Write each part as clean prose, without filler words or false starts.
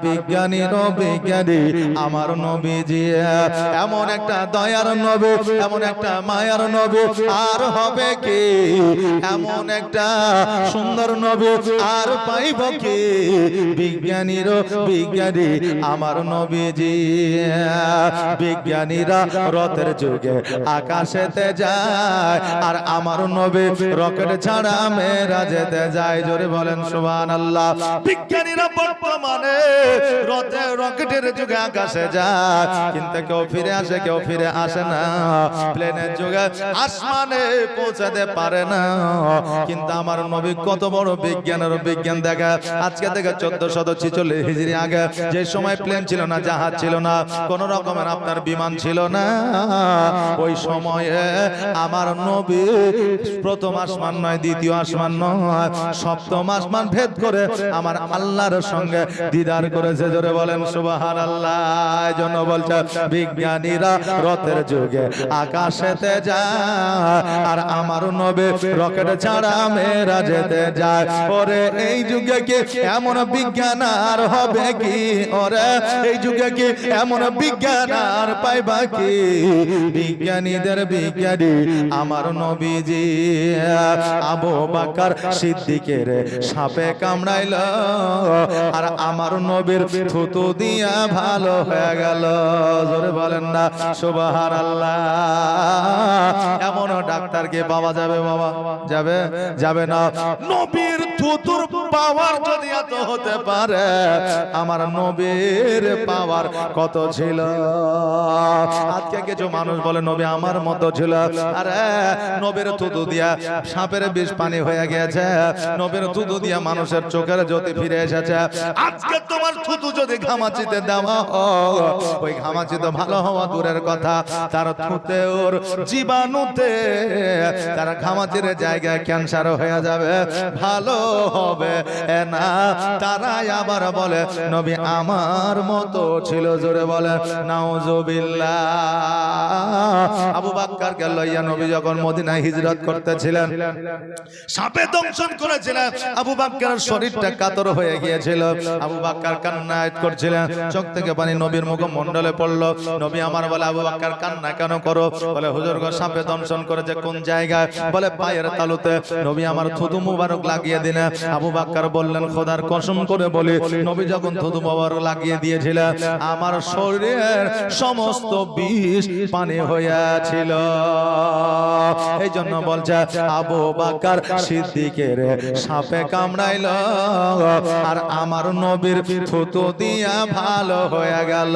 বিজ্ঞানীরও বিজ্ঞানী আমার নবীজি এমন একটা দয়ার নবী, এমন একটা মায়ার নবী আর হবে কি? এমন একটা সুন্দর নবী আর পাইব কি? বিজ্ঞানীরও বিজ্ঞানী আমার নবীজি। বিজ্ঞানীরা রথের যুগে আকাশেতে যায় আর আমার নবী রকেট ছাড়া মেরাজেতে যায়। জোরে বলেন সুবহানাল্লাহ। বিজ্ঞানীরা বর্তমানে রকেটের যুগে আকাশে যায়, কিন্তু কেউ ফিরে আসে, কেউ ফিরে আসে না। প্লেনের যুগে আসমানে পৌঁছাতে পারে না, কিন্তু আমার নবী কত বড় বিজ্ঞানের বিজ্ঞান দেখা। আজকে থেকে 1446 হিজরি আগে যে সময় প্লেন ছিল না, জাহাজ ছিল না, কোন রকমের আপনার বিমান ছিল না, ওই সময়ে আমার নবী প্রথম আসমান নয়, দ্বিতীয় আসমান নয়, সপ্তম আসমান ভেদ করে আমার আল্লাহর সঙ্গে দিদার করেছে। জোরে বলেন সুবহানাল্লাহ। এজন্য বলছে বিজ্ঞানীরা রথের যুগে আকাশেতে যায় আর আমার নবী রকেট ছাড়া মেরাজেতে যায়। ওরে এই যুগে কি এমন বিজ্ঞান আর হবে কি? ওরে এই যুগে কি এমন বিজ্ঞান আর পাইবা কি? বিজ্ঞানীদের বিজ্ঞানী আমার নবীজি। আবু বকর সিদ্দিকের সাপে কামড়াইল আর আমার নবীর থুতু দিয়া ভালো হয়ে গেল। জোরে বলেন না সুবহানাল্লাহ। এমন ডাক্তার কে পাওয়া যাবে বাবা? যাবে? যাবে না। নবীর থুতুর পাওয়ার যদি এত হতে পারে, আমার নবীর পাওয়ার কত ছিল? আজকে কিছু মানুষ বলে নবী আমার মতো ছিল। আরে নবীর থুতু দিয়া সাপের বিষ পানি হয়ে গেছে, নবীর থুতু দিয়া মানুষের চোখের জ্যোতি ফিরে এসেছে। আজকে তোমার থুতু যদি ঘামাচিতে দেওয়া হয়, ওই ঘামাচিতে ভালো হওয়া দূরের কথা, তার থুতে ওর জীবাণুতে তার ঘামাচির জায়গায় ক্যান্সার হয়ে যাবে, ভালো হবে না। তারাই আবার বলে নবী আমার মতো ছিল। জোরে বলে নাউজুবিল্লাহ। আবু বকরকে লইয়া নবী যখন মদিনায় হিজরত করতেছিলেন, সাপে দংশন করেছিলেন, আবু বকরের শরীরটা কাতর হয়ে গিয়েছিল। আবু বকর কান্না করছিলেন, চোখ থেকে পানি নবীর মুখমণ্ডলে পড়লো। নবী আমার বলে আবু বকর কান্না কেন করো? বলে হুজুর গো সাপে দংশন করেছে। কোন জায়গায়? বলে পায়ের তালুতে। নবী আমার থুতু মুবারক লাগিয়ে দিলেন। আবু বকর বললেন খোদার কসম করে বলি, নবী যখন থুতু মুবারক লাগিয়ে দিয়েছিলেন, আমার শরীরের সমস্ত বিষ পানি হয়েছিল। এই জন্য বলছে আবু বকর সিদ্দিকের সাপে কামড়াইল আর আমার নবীর থুতু দিয়া ভালো হয়ে গেল।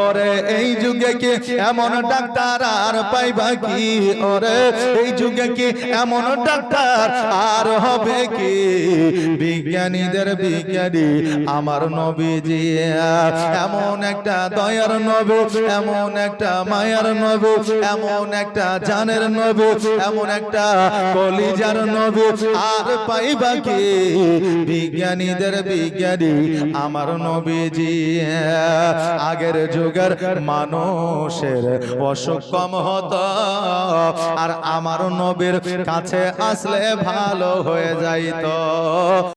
ওরে এই যুগে কি এমন ডাক্তার আর পাইবা কি? ওরে এই যুগে কি এমন ডাক্তার আর হবে কি? বিজ্ঞানীদের বিজ্ঞানী আমার নবীজি। এমন একটা দয়ার নবী, এমন একটা মায়ার নবী, এমন একটা জানের নবী, এমন একটা কলিজার নবী আর পাইবা কি? বিজ্ঞানীদের বিজ্ঞানী আমার নবীজি। আগের যুগের মানুষের অসুখ কম হতো আর আমার নবীর কাছে আসলে ভালো হয়ে যাইতো।